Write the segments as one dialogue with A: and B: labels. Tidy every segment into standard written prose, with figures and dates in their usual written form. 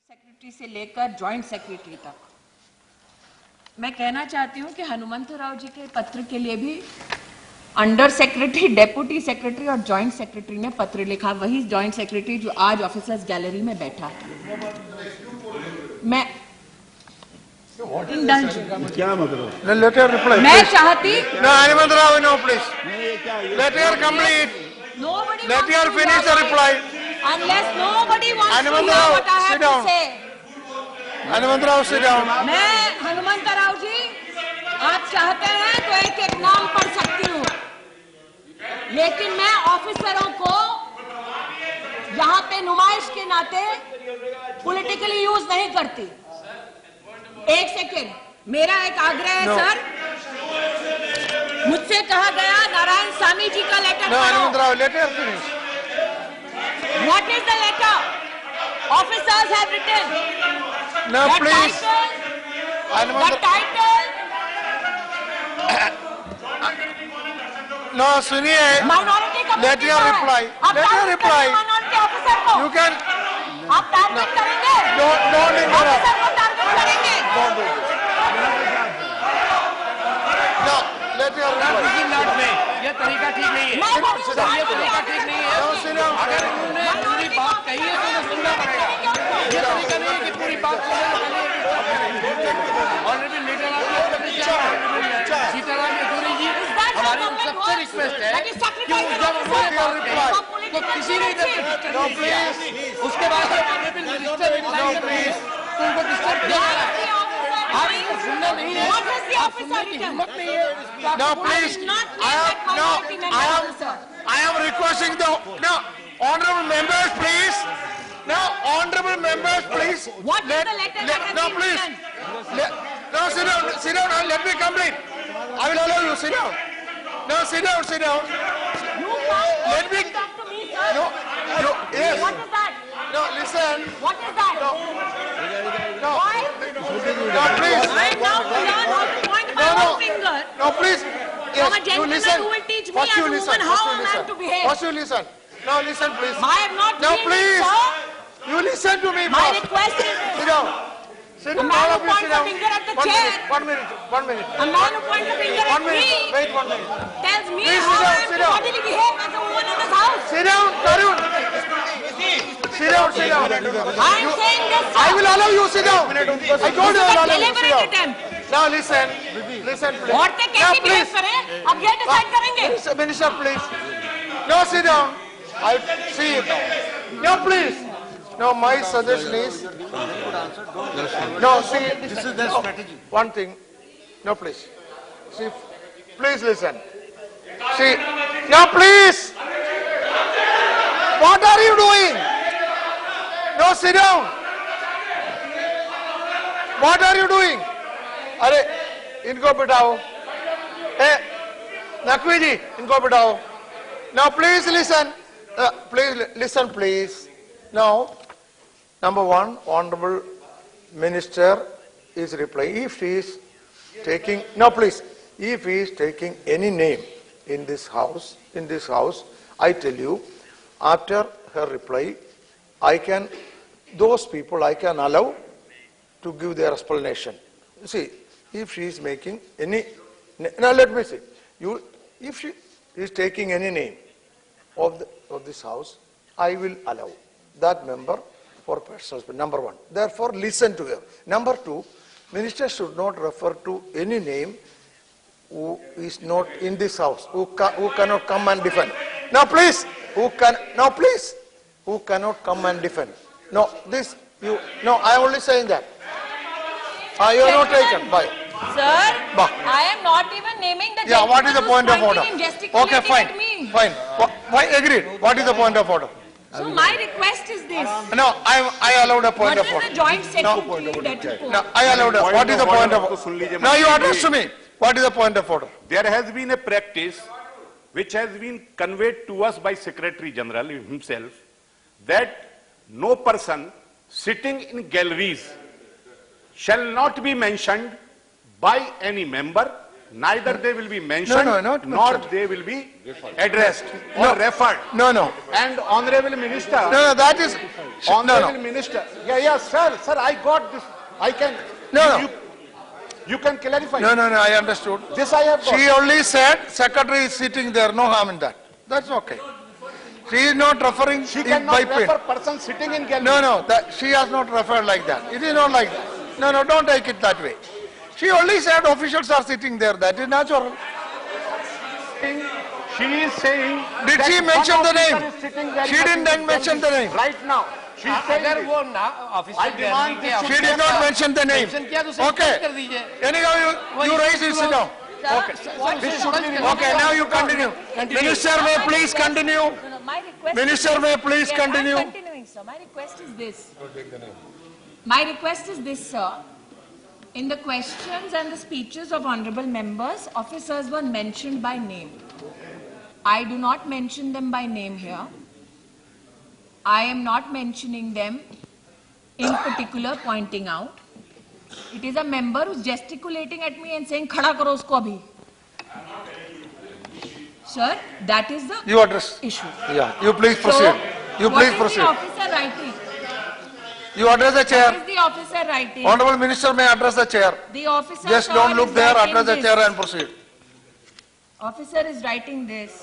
A: Secretary से लेकर joint secretary तक मैं कहना चाहती हूं कि हनुमंतराव जी के पत्र के लिए भी अंडर सेक्रेटरी, डेप्यूटी सेक्रेटरी और जॉइंट सेक्रेटरी ने पत्र लिखा। वही जॉइंट सेक्रेटरी जो आज ऑफिसर्स गैलरी में बैठा है। मैं
B: क्या मतलब?
A: मैं चाहती
C: Hनुमंतराव, no, please. Let her complete. Let her finish the reply.
A: Unless nobody wants to hear
C: Hnumantarao,
A: what I have
C: sit
A: to
C: down.
A: say.
C: Hnumantarao, sit down.
A: मैं हनुमंतराव जी, आप चाहते हैं तो एक एक नाम पढ़ सकती हूँ, लेकिन मैं ऑफिसरों को यहाँ पे नुमाइश के नाते पॉलिटिकली यूज नहीं करती। एक सेकेंड, मेरा एक आग्रह है सर, मुझसे कहा गया नारायण स्वामी जी का लेटर
C: No,
A: पढ़ो।
C: Hnumantarao, let her finish.
A: What is the letter? Officers have written.
C: No,
A: The
C: please.
A: title.
C: No, सुनिए.
A: माइनॉरिटी का
C: Let her reply. Let her reply.
A: Minority officer को
C: You can.
A: आप टारगेट करेंगे,
C: Don't interrupt.
A: ऑफिसर को target करेंगे।
C: Don't do it. No, let her reply.
D: ये तरीका ठीक नहीं है।
A: मैं बोलूं
C: sit down.
A: सर,
D: ये तरीका ठीक नहीं है।
C: No, sit down.
D: अगर उन्होंने पूरी बात कही है तो उन्हें सुनना पड़ेगा। ये तरीका नहीं है कि पूरी बात ऑलरेडी लीडर सीताराम येचुरी जी, हमारी उन सबसे रिक्वेस्ट है कि जब उन्होंने बात कही तो किसी ने इधर डिस्टर्ब किया, उसके बाद ऑनरेबल मिनिस्टर तो उनको डिस्टर्ब किया जा रहा है। आप इसको सुनना नहीं है, आप सुनने की हिम्मत नहीं है।
C: No, please. I am requesting the honorable members, please. No, honorable members, please.
A: What is the letter that has
C: No,
A: been
C: please.
A: written?
C: No, sit down and let me complete. I will allow you, sit down. No, sit down.
A: You can't
C: Let me.
A: talk to me, sir.
C: No, yes.
A: What is that?
C: No, listen.
A: What is that?
C: No,
A: Why?
C: no, please.
A: I am now to learn how to point my
C: No.
A: own finger.
C: No, please.
A: From a
C: Yes, you
A: gentleman
C: listen.
A: who will teach me
C: First
A: as
C: you
A: a
C: listen.
A: woman how
C: First
A: a
C: you
A: man
C: listen.
A: to behave.
C: First you listen. Now listen, please.
A: I am not
C: No,
A: doing
C: please.
A: it, sir.
C: You listen to me
A: My
C: first.
A: request is
C: Sit
A: this.
C: down. Sit down.
A: man
C: All
A: who
C: of you
A: points
C: sit
A: the
C: down.
A: finger at the
C: 1
A: chair.
C: minute. 1 minute. 1 minute.
A: A man who points the finger
C: 1
A: at
C: minute.
A: me
C: Wait 1 minute.
A: tells me
C: Please
A: how
C: sit down,
A: I am
C: sit
A: to
C: down.
A: bodily behave as a woman in this house.
C: Sit down, Tarun. Sit down.
A: I am saying this, sir.
C: I will allow you sit down. I told you I will
A: This is a
C: allow you sit
A: deliberate
C: down.
A: attempt.
C: Now listen. Listen, please.
A: औरतें
C: Now,
A: कैसी behave
C: please.
A: करें, अब ये decide करेंगे।
C: Minister, please. No, sit down. I see it. No, please. No, my suggestion is. No, see. This is their strategy. One thing. No, please. See, please listen. See. No, please. What are you doing? No, sit down. What are you doing? अरे इनको बिठाओ। नकवी जी इनको बिठाओ। Now please listen. Please listen, please. Now, number one, honorable minister is replying. If he is taking, no, please. If he is taking any name in this house, I tell you, after her reply, those people I can allow to give their explanation. See, if she is making any, now let me see. If she is taking any name of this house, I will allow that member for personal. Number one. Therefore, listen to her. Number two, minister should not refer to any name who is not in this house, who cannot come and defend. Now, please, who cannot come and defend. No, I am only saying that. You are not taken. Bye.
A: Sir, I am not even naming the
C: Yeah, what is the point of order? Okay, fine.
A: Fine.
C: Fine, agreed. What is the point of order?
A: So my request is this.
C: No, I allowed a point of
A: What
C: order.
A: is the joint secretary that you
C: No, I allowed a. What is the point of order? Now you address to me. What is the point of order?
B: There has been a practice which has been conveyed to us by Secretary General himself that no person sitting in galleries shall not be mentioned by any member neither they will be mentioned,
C: No, not
B: nor
C: mentioned.
B: they will be addressed or referred.
C: No.
B: And Honorable Minister,
C: No, that is...
B: Honorable Minister, yeah, sir, I got this. I can.
C: No.
B: You can clarify.
C: No, I understood.
B: This I have got.
C: She only said secretary is sitting there, no harm in that. That's okay. She is not referring
B: She
C: it
B: cannot
C: by pen.
B: refer person sitting in gallery.
C: No, she has not referred like that. It is not like that. No, don't take it that way. She only said officials are sitting there. That is natural.
B: She is saying.
C: Did
B: that
C: she
B: one
C: mention the
B: officer
C: name?
B: is sitting very
C: She
B: much
C: didn't
B: in
C: then
B: the
C: mention the
B: gallery
C: name.
B: Right now. She is saying.
D: अगर
B: it.
D: वो ना officer
B: I demand
D: के
B: this
C: She did not mention the name.
D: Mention किया तो उसे
C: Okay.
D: कर दीजिए
C: Anyhow, you raise it, sit down.
D: Okay.
B: This should be
C: Okay, now you continue. Minister may please continue.
A: No, my request
C: Minister
A: is this.
C: may please
A: Yes,
C: continue.
A: I'm continuing, sir. My request is this. My request is this, sir. In the questions and the speeches of honorable members, officers were mentioned by name. I do not mention them by name here. I am not mentioning them in particular, pointing out. It is a member who's gesticulating at me and saying, "Khada karo usko abhi." Sir, that is the
C: You address.
A: issue.
C: Yeah, you please proceed. You
A: what
C: please
A: is
C: proceed.
A: the officer writing?
C: You address the
A: What
C: chair.
A: is the officer writing?
C: Honorable Minister may address the chair.
A: The officer,
C: Just
A: sir,
C: don't look
A: is
C: there,
A: writing
C: address the
A: this.
C: chair and proceed.
A: Officer is writing this.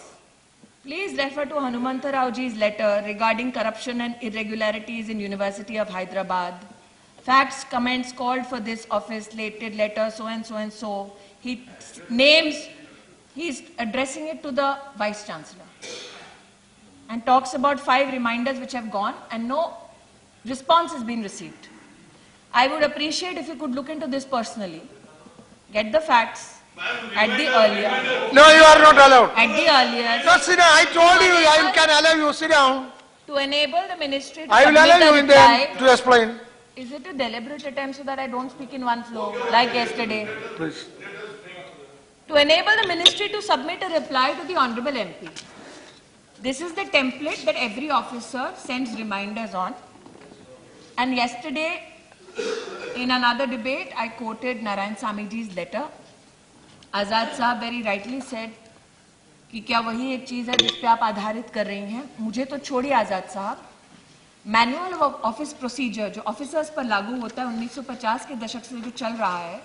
A: Please refer to Hanumanta Raoji's letter regarding corruption and irregularities in University of Hyderabad. Facts, comments called for this office, dated letter, so and so and so. He names, he's addressing it to the Vice Chancellor and talks about 5 reminders which have gone and no response has been received. I would appreciate if you could look into this personally, get the facts at the earlier.
C: No, you are not allowed.
A: At the earliest,
C: No, sit down. I told you, I can allow you. Sit down.
A: to enable the ministry to
C: I will
A: submit
C: allow
A: a
C: you in the
A: reply.
C: end to explain.
A: Is it a deliberate attempt so that I don't speak in one flow, like yesterday?
C: Please.
A: To enable the ministry to submit a reply to the Honorable MP. This is the template that every officer sends reminders on. And yesterday, in another debate, I quoted Narayan Samiji's letter. Azad Saab very rightly said कि क्या वही एक चीज है जिस पे आप आधारित कर रही हैं? मुझे तो छोड़िए आजाद साहब, मैनुअल ऑफ ऑफिस प्रोसीजर जो ऑफिसर्स पर लागू होता है 1950 के दशक से जो चल रहा है,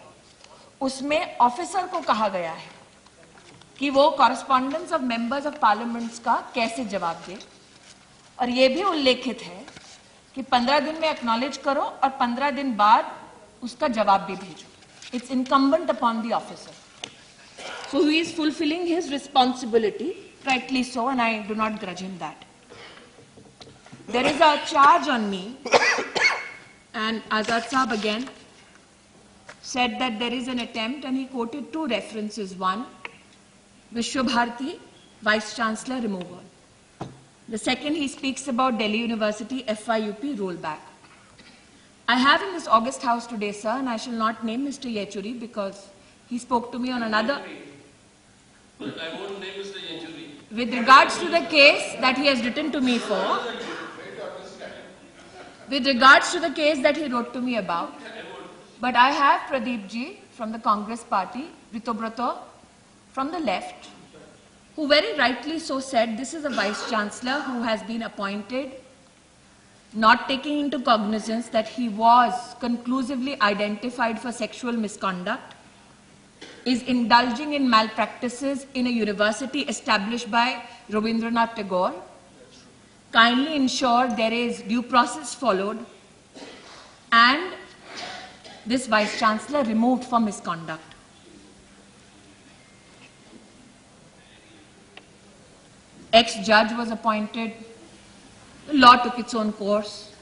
A: उसमें ऑफिसर को कहा गया है कि वो correspondence of members of parliaments का कैसे जवाब दे, और ये भी उल्लेखित है कि 15 दिन में एक्नॉलेज करो और 15 दिन बाद उसका जवाब भी भेजो. It's incumbent upon the officer. So he is fulfilling his responsibility, rightly so, and I do not grudge him that. There is a charge on me, and Azad Saab again said that there is an attempt, and he quoted 2 references. One, Vishwabharati, Vice Chancellor removal. The second, he speaks about Delhi University FIUP rollback. I have in this August House today, sir, and I shall not name Mr. Yechuri because he spoke to me on another.
E: But I won't name Mr. Yechuri.
A: With regards to the case that he has written to me for, with regards to the case that he wrote to me about, but I have Pradeep ji from the Congress party, Ritobrato from the left, who very rightly so said this is a Vice Chancellor who has been appointed, not taking into cognizance that he was conclusively identified for sexual misconduct, is indulging in malpractices in a university established by Rabindranath Tagore. Kindly ensure there is due process followed and this Vice Chancellor removed for misconduct. Ex-judge was appointed. The law took its own course.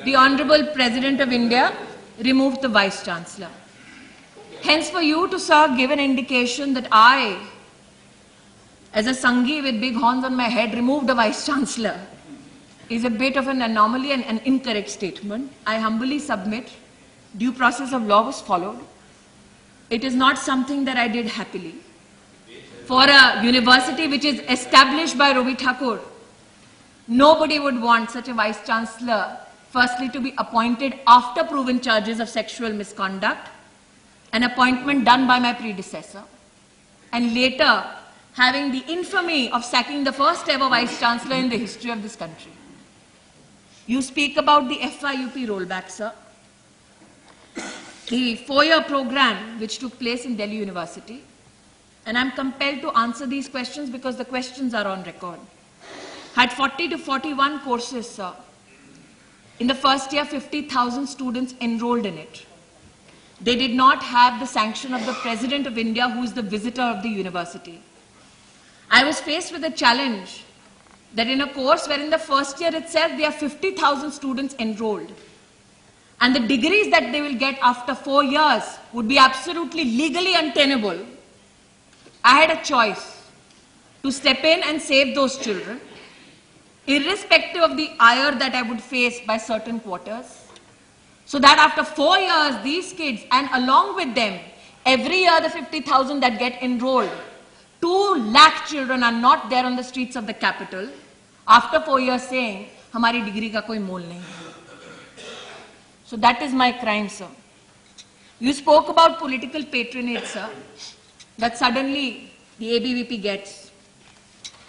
A: The Honorable President of India removed the Vice Chancellor. Hence, for you to, sir, give an indication that I, as a Sanghi with big horns on my head, removed the Vice Chancellor is a bit of an anomaly and an incorrect statement. I humbly submit due process of law was followed. It is not something that I did happily. For a university which is established by Ravi Thakur, nobody would want such a Vice Chancellor, firstly, to be appointed after proven charges of sexual misconduct, an appointment done by my predecessor. and later having the infamy of sacking the first ever Vice Chancellor in the history of this country. You speak about the FYUP rollback, sir. The 4-year program which took place in Delhi University, and I'm compelled to answer these questions because the questions are on record, had 40 to 41 courses, sir. In the first year, 50,000 students enrolled in it. They did not have the sanction of the President of India, who is the visitor of the university. I was faced with a challenge that in a course where in the first year itself there are 50,000 students enrolled, and the degrees that they will get after 4 years would be absolutely legally untenable, I had a choice to step in and save those children, irrespective of the ire that I would face by certain quarters, so that after 4 years, these kids, and along with them, every year the 50,000 that get enrolled, 2 lakh children are not there on the streets of the capital, after 4 years saying, "Hamari degree ka koi mol nahi." So that is my crime, sir. You spoke about political patronage, sir, that suddenly the ABVP gets.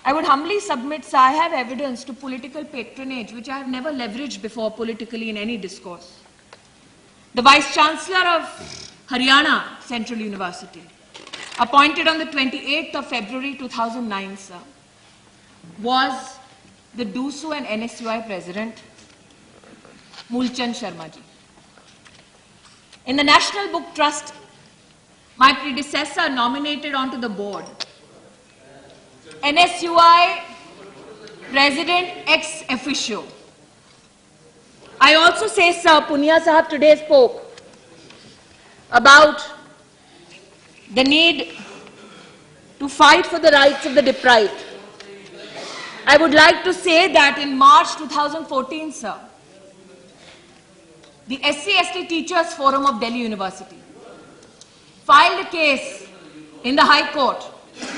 A: I would humbly submit, sir, I have evidence to political patronage which I have never leveraged before politically in any discourse. The Vice Chancellor of Haryana Central University, appointed on the 28th of February 2009, sir, was the DUSU and NSUI President, Mulchand Sharma ji. In the National Book Trust, my predecessor nominated onto the board NSUI President ex officio. I also say, sir, Punia Sahab today spoke about the need to fight for the rights of the deprived. I would like to say that in March 2014, sir, the SC/ST Teachers Forum of Delhi University filed a case in the High Court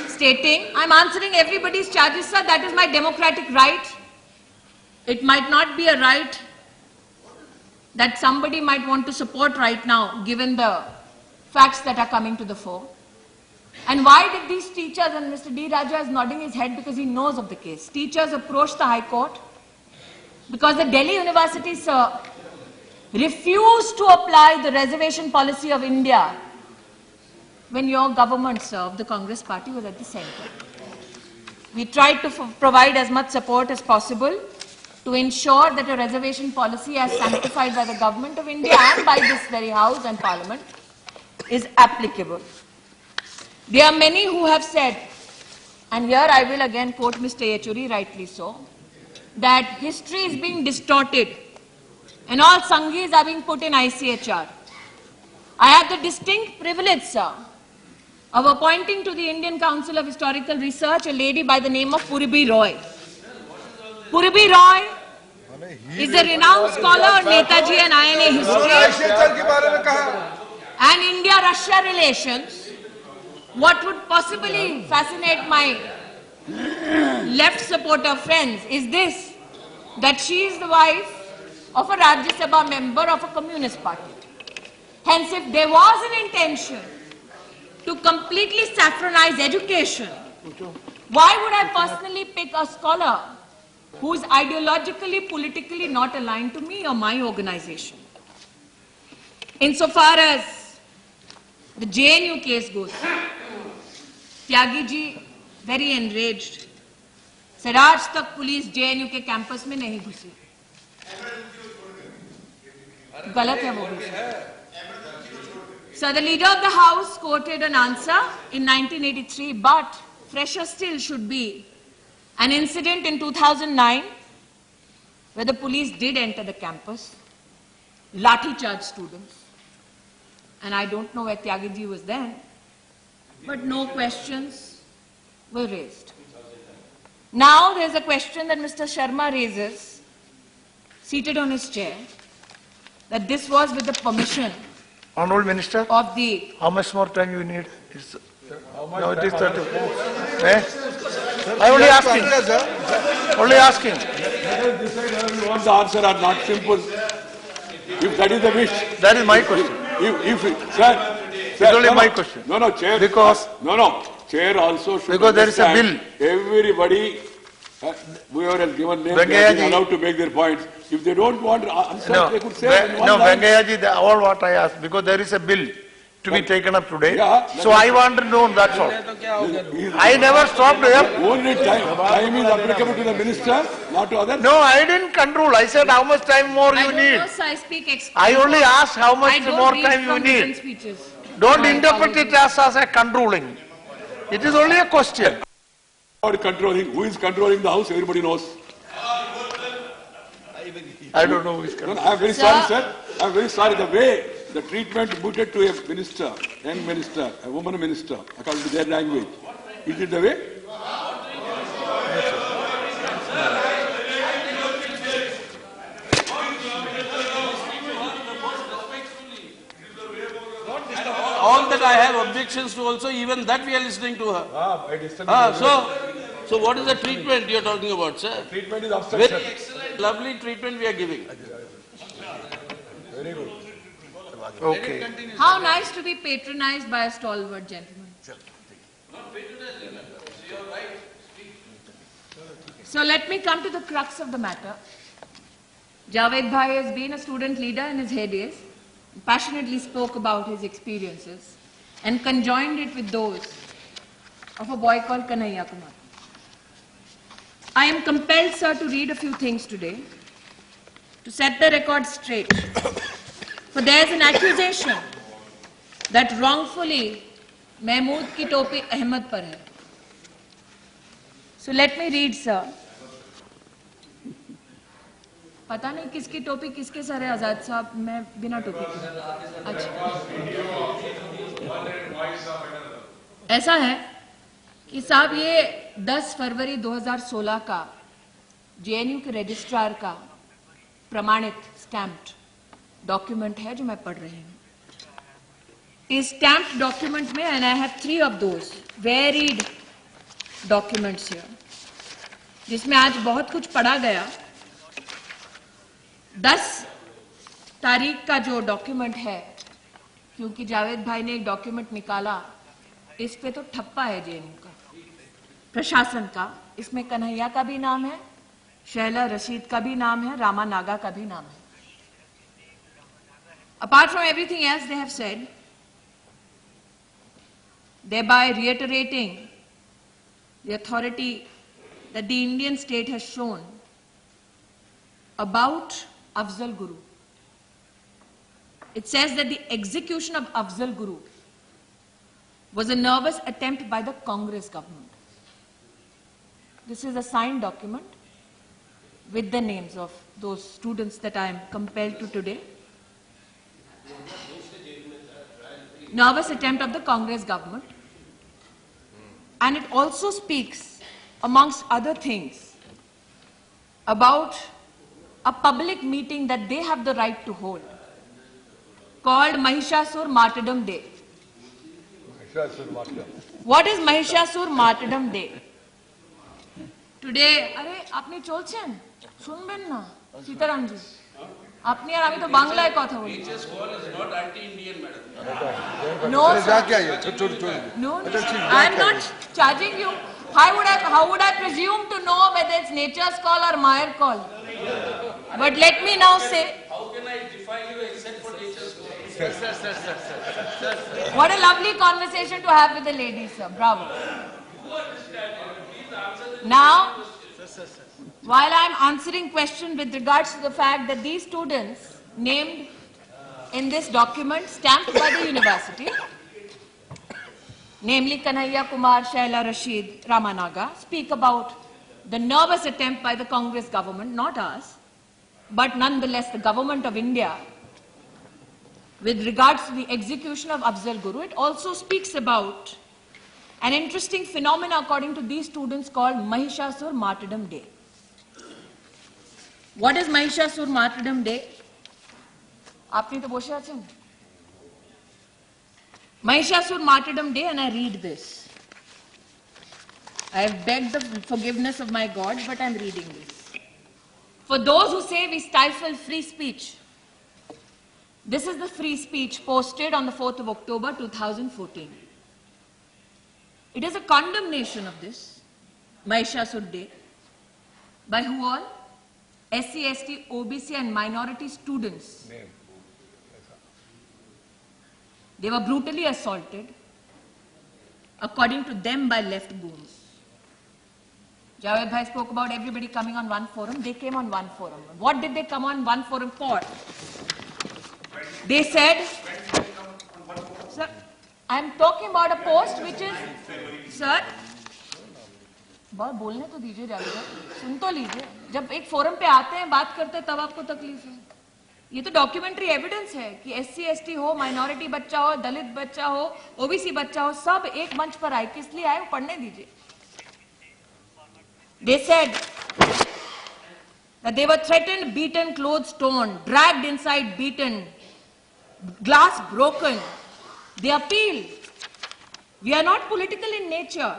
A: stating, I'm answering everybody's charges, sir, that is my democratic right. It might not be a right that somebody might want to support right now, given the facts that are coming to the fore. And why did these teachers, and Mr. D. Raja is nodding his head because he knows of the case, teachers approached the High Court because the Delhi University, sir, refused to apply the reservation policy of India when your government, sir, of the Congress party was at the center. We tried to provide as much support as possible to ensure that a reservation policy as sanctified by the government of India and by this very House and Parliament is applicable. There are many who have said, and here I will again quote Mr. Yechuri, rightly so, that history is being distorted and all Sanghis are being put in ICHR. I had the distinct privilege, sir, of appointing to the Indian Council of Historical Research a lady by the name of Purbi Roy. Purbi Roy is a renowned scholar on Netaji and INA history and India-Russia relations. What would possibly fascinate my left supporter friends is this, that she is the wife of a Rajya Sabha member of a communist party. Hence, if there was an intention to completely saffronize education, why would I personally pick a scholar who is ideologically, politically not aligned to me or my organization? Insofar as the JNU case goes, Tyagi ji, very enraged, said, "Aaj tak police JNU ke campus mein nahi ghusi." Galat hai wo bhi. So the leader of the House quoted an answer in 1983, but fresher still should be an incident in 2009 where the police did enter the campus, lathi charged students. And I don't know where Tyagi ji was then, but no questions were raised. Now there's a question that Mr. Sharma raises, seated on his chair, that this was with the permission
C: Honorable Minister,
A: of the...
C: how much more time you need? No, it is 30. I only asking. Only asking.
F: You want the answer or not? Simple. If that is the wish.
C: That is my question.
F: If sir,
C: It's only my question.
F: No, chair.
C: Because...
F: No, chair also should
C: Because there is a
F: understand everybody, whoever has given name, they have been allowed to make their points. If they don't want answer,
C: No,
F: they could say in one
C: no,
F: line.
C: Venkayaji, all what I asked, because there is a bill to be taken up today.
F: Yeah,
C: So I want to know, that's all. I never stopped him.
F: Only time is applicable to the minister, not to others.
C: No, I didn't control. I said how much time more
A: I
C: you
A: don't
C: need.
A: know, sir, I speak
C: I only asked how
A: I
C: much
A: don't
C: more
A: read
C: time you
A: from written
C: need.
A: speeches.
C: Don't
A: My
C: interpret it as a controlling. It is only a question.
F: Not controlling. Who is controlling the house? Everybody knows.
C: I don't know who is
F: No,
C: controlling.
F: I am very sorry, sir. I am very sorry. The way the treatment mooted to a minister, young minister, a woman minister, according to their language, is it the way?
E: All that I have objections to also, even that we are listening to her. So what is the treatment you are talking about, sir?
F: Treatment is obstruction.
E: Very excellent, lovely treatment we are giving.
C: Okay.
A: How nice to be patronized by a stalwart gentleman. So let me come to the crux of the matter. Javed Bhai has been a student leader in his heydays, passionately spoke about his experiences and conjoined it with those of a boy called Kanhaiya Kumar. I am compelled, sir, to read a few things today to set the record straight. For there is an accusation that wrongfully Mahmood ki topi Ahmed par hai. So let me read, sir. पता नहीं किसकी टोपी किसके sir है आजाद साहब, मैं बिना टोपी के। अच्छा, ऐसा है कि साहब ये 10 फरवरी 2016 का जेएनयू के रजिस्ट्रार का प्रमाणित स्टैम्प्ड डॉक्यूमेंट है जो मैं पढ़ रही हूँ। इस स्टैम्प्ड डॉक्यूमेंट में, and I have 3 of those varied documents here, जिसमें आज बहुत कुछ पढ़ा गया। 10 तारीख का जो डॉक्यूमेंट है, क्योंकि जावेद भाई ने एक डॉक्यूमेंट निकाला, इस पे तो ठप्पा है जेएनयू का, प्रशासन का। इसमें कन्हैया का भी नाम है, शैला रशीद का भी नाम है, रामा नागा का भी नाम है। Apart from everything else they have said, thereby reiterating the authority that the Indian state has shown about Afzal Guru. It says that the execution of Afzal Guru was a nervous attempt by the Congress government. This is a signed document with the names of those students that I am compelled to today. Nervous attempt of the Congress government. And it also speaks, amongst other things, about a public meeting that they have the right to hold, called Mahishasur Martyrdom Day. What is Mahishasur Martyrdom Day? Today, अरे आपने चलছেন শুনবেন না সীতারাম জি, আপনি আর আমি তো বাংলায় কথা বলি।
E: Nature's call is not anti-Indian, madam.
A: No, sir. No, I'm not charging you. How would I presume to know whether it's nature's call or Mayer call? But let me now say.
E: How can I defy you except for nature's call?
A: What a lovely conversation to have with the ladies, sir. Bravo. Now, while I'm answering question with regards to the fact that these students named in this document stamped by the university, namely Kanhaiya Kumar, Shaila Rashid, Ramanaga, speak about the nervous attempt by the Congress government, not us, but nonetheless the government of India, with regards to the execution of Afzal Guru. It also speaks about an interesting phenomenon according to these students called Mahishasur Martyrdom Day. What is Mahishasur Martyrdom Day? आपने तो बोले आছেন। Mahishasur Martyrdom Day, and I read this. I have begged the forgiveness of my God, but I am reading this. For those who say we stifle free speech, this is the free speech posted on the 4th of October 2014. It is a condemnation of this Mahishasur Day. By who all? SC, ST, OBC and minority students. They were brutally assaulted, according to them, by left goons. Javed Bhai spoke about everybody coming on one forum. They came on one forum. What did they come on one forum for? They said, sir, I am talking about a post which is, sir, बहुत बोलने तो दीजिए जावेद भाई, सुन तो लीजिए. जब एक forum पे आते हैं, बात करते हैं, तब आपको तकलीफ है. ये तो डॉक्यूमेंट्री एविडेंस है कि SC, ST हो, माइनॉरिटी बच्चा हो, दलित बच्चा हो, OBC बच्चा हो, सब एक मंच पर आए. किस लिए आए वो पढ़ने दीजिए. They said that they were threatened, beaten, clothes torn, dragged inside, beaten, glass broken. They appeal. We are not political in nature,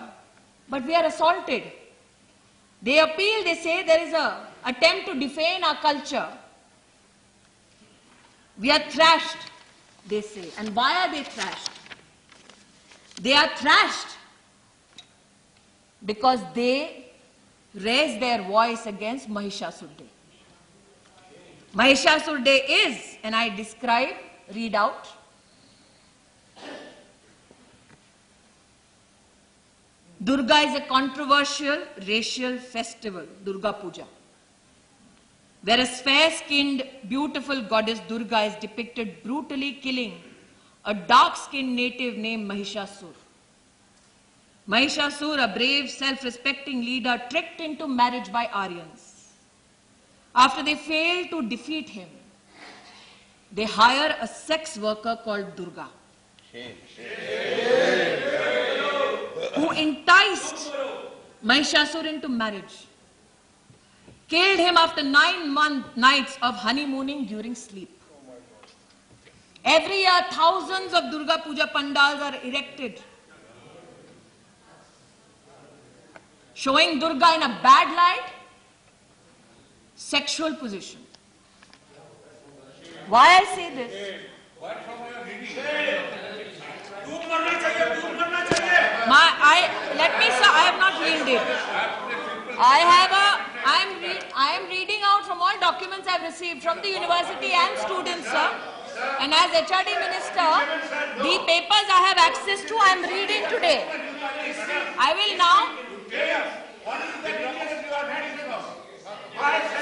A: but we are assaulted. They appeal, they say there is an attempt to defame our culture. We are thrashed, they say. And why are they thrashed? They are thrashed because they raise their voice against Mahishasur Day. Mahishasur Day is, and I describe, read out. Durga is a controversial racial festival, Durga Puja, where a fair-skinned, beautiful goddess Durga is depicted brutally killing a dark-skinned native named Mahishasur. Mahishasur, a brave, self-respecting leader, tricked into marriage by Aryans. After they fail to defeat him, they hire a sex worker called Durga, who enticed Mahishasur into marriage, killed him after 9 nights of honeymooning during sleep. Every year, thousands of Durga Puja pandals are erected, showing Durga in a bad light, sexual position. Why I say this? I have not yielded. I am reading out from all documents I have received from the university and students, sir. And as HRD minister, the papers I have access to, I am reading today. I will now.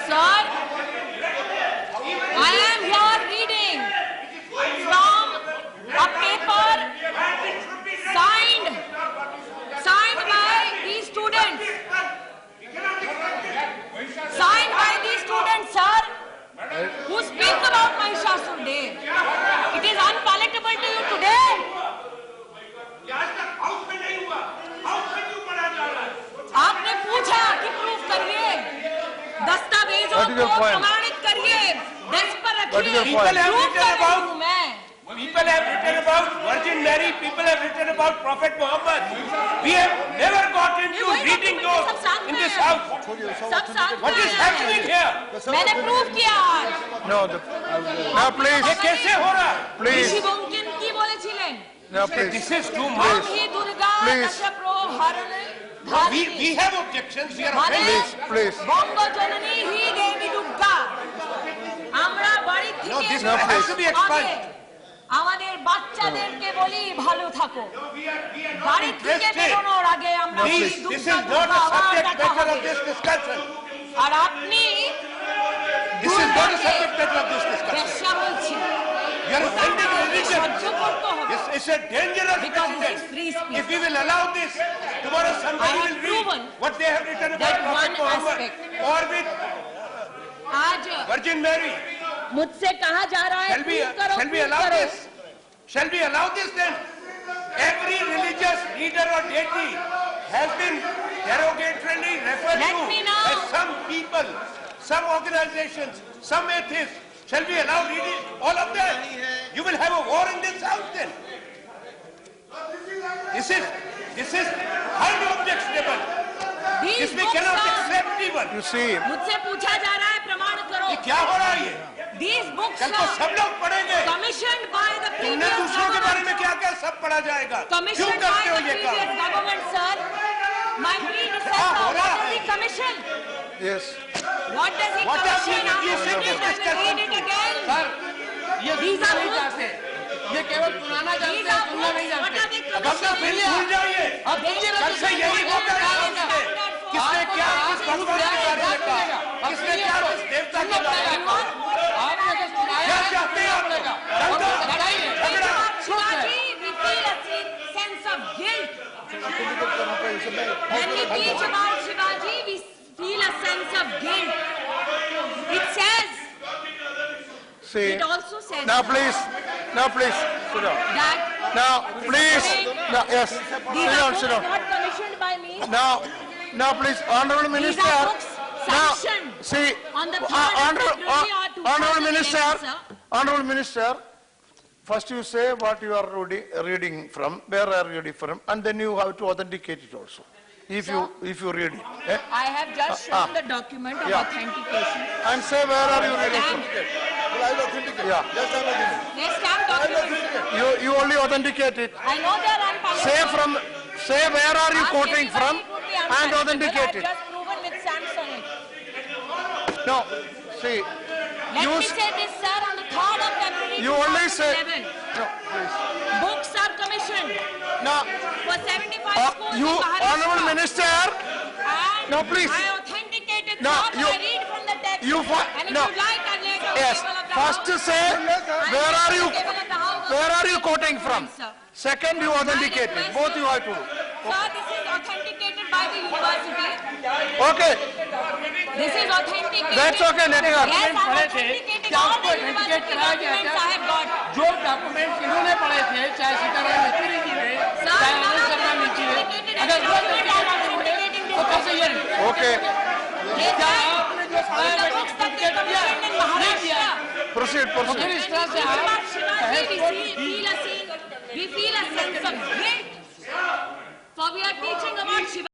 A: Sir, I am here reading from a paper signed by these students. Signed by these students, sir, who speak about Mahishasur Day. It is unpalatable to you today. आपने पूछा कि proof करिए, दस्तावेजों को प्रमाणित करिए, desk पर रखिए, प्रूफ कर रही हूं मैं.
G: People have written about Virgin Mary, people have written about Prophet Muhammad. We have never got into reading those in this house. What is happening here?
A: मैंने प्रूफ किया आज.
C: No, please.
G: ये कैसे हो रहा है?
C: Please.
A: ऋषि मुमकिन की बोलेছিলেন?
C: No, please.
G: This is too much.
A: ही दुर्गा नक्षप्रो हरण
G: We have objections. We are offended.
C: Please.
A: বঙ্গ জননী হি দেবী দুর্গা. আমরা বাড়ি
G: No,
A: থেকে
G: this has to be expunged.
A: আমাদের বাচ্চাদেরকে বলি ভালো থাকো. বাড়ি থেকে বেরোনোর আগে আমরা
G: Please, this is not the subject matter of this discussion.
A: আর আপনি
G: This is not the subject matter of this discussion.
A: বেশ্যা বলছেন.
G: You are offending religion.
A: সহ্য করতে হবে.
G: It's a dangerous
A: Because it is
G: precedent.
A: free speech.
G: If we will allow this, tomorrow somebody
A: I have
G: will read
A: proven
G: what they have written about
A: that
G: Prophet
A: one
G: Muhammad
A: aspect.
G: or with
A: आज
G: Virgin Mary.
A: मुझसे कहा जा रहा है
G: Shall we
A: prove
G: allow
A: करो.
G: this? Shall we allow this then? Every religious leader or deity has been derogatorily referred
A: Let
G: to
A: me know.
G: as some people, some organizations, some atheists. Shall we allow reading all of that? You will have a war in this house then. This is highly objectionable.
A: These
G: This we
A: books
G: cannot
A: are-
G: accept even.
C: You see,
A: मुझसे पूछा जा रहा है प्रमाण करो.
G: ये क्या हो रहा है ये?
A: These books
G: कल को
A: are
G: सब लोग पढ़ेंगे.
A: commissioned by the
G: तुमने
A: previous
G: दूसरों के बारे में
A: government.
G: क्या क्या सब पढ़ा जाएगा? क्यों
A: Commissioned
G: करते
A: by
G: हो
A: the
G: ये
A: previous
G: काम?
A: government, commission?
C: Yes.
A: What does he commission?
G: you said
A: Read it again.
D: Sir, ये
A: These
D: सुनना
A: are
D: नहीं
A: books.
D: चाहते, ये केवल सुनाना जानते
A: These
D: हैं,
A: are
D: सुनना नहीं
A: books. What
D: जानते।
A: are they
D: अब अपना
A: commissioning?
D: बिल
G: भूल जाइए।
D: अब सुनिए ना,
G: कल से यही होता है किसने क्या किस भगवान का कार्य रखा, किसने क्या किस देवता के द्वारा
D: आपने तो सुनाया
G: क्या
D: है,
G: चाहते हैं आप?
D: बोलेगा।
G: दंगा,
D: लड़ाई है।
G: झगड़ा।
A: Shivaji, we feel a sense of guilt. When we teach about Shivaji, we feel a sense of guilt. It says,
C: See,
A: it also says
C: now please, sit down.
A: that
C: Now, please, now, yes,
A: these
C: sit
A: are
C: down,
A: books
C: sit down.
A: not commissioned by me.
C: Now, please, Honorable Minister.
A: These are books
C: Now,
A: sanctioned
C: see,
A: on the 3rd of February or
C: Honorable
A: 2011,
C: Minister,
A: sir.
C: Honorable Minister, first you say what you are reading from, where are you reading from, and then you have to authenticate it also. If you read it. Eh?
A: I have just shown the document of
C: Yeah.
A: authentication.
C: And say where are you reading from. Yeah.
A: They stamp documents.
C: You only authenticate it.
A: I know they are unpublished.
C: Say where are you
A: Ask
C: quoting
A: anybody,
C: from
A: it would be
C: and
A: unpublished.
C: authenticate
A: I've
C: it.
A: just proven with stamps on it.
C: No, see,
A: Let
C: you
A: me say this, sir, on the 3rd of February
C: you only say,
A: 2011,
C: no, please.
A: books are commissioned
C: Now,
A: for 75 schools
C: you,
A: in Maharashtra.
C: Honorable Minister,
A: And
C: No, please.
A: I authenticated
C: No,
A: thought,
C: you-
A: I read from the text.
C: you fi-
A: and if
C: no.
A: you like, I'll lay it on
C: yes,
A: the table of the
C: first
A: House.
C: say where are you,
A: Table of the House.
C: where are you quoting from?
A: Sir.
C: Second, you authenticate it. Both you have to do.
A: Sir, this is authenticated by the university.
C: Okay,
A: This is authenticated.
C: that's okay, let it go.
A: Yes, I'm
D: पढ़े थे,
A: authenticating
D: क्या
A: all
D: आपको
A: the
D: authenticate
A: university
D: कराया गया
A: documents
D: क्या?
A: I have got.
D: जो document इन्होंने पढ़े थे, चाहे सीताराम येचुरी जी ने,
A: Sir,
D: चाहे
A: none
D: Anand
A: of
D: Sharma
A: them
D: नीची ने,
A: authenticated
D: अगर
A: any
D: वो
A: document I'm authenticating
D: तो
A: this
D: कैसे ये नहीं?
C: Okay,
A: Yes,
D: क्या
A: sir.
D: आपने जो पढ़ाया
A: The
D: है,
A: books that they
D: certificate दिया,
A: commissioned in
D: नहीं दिया?
A: Maharashtra.
C: proceed,
D: तो फिर
C: proceed.
D: इस तरह से
A: About
D: आप
A: Shivaji, we feel a sense of guilt.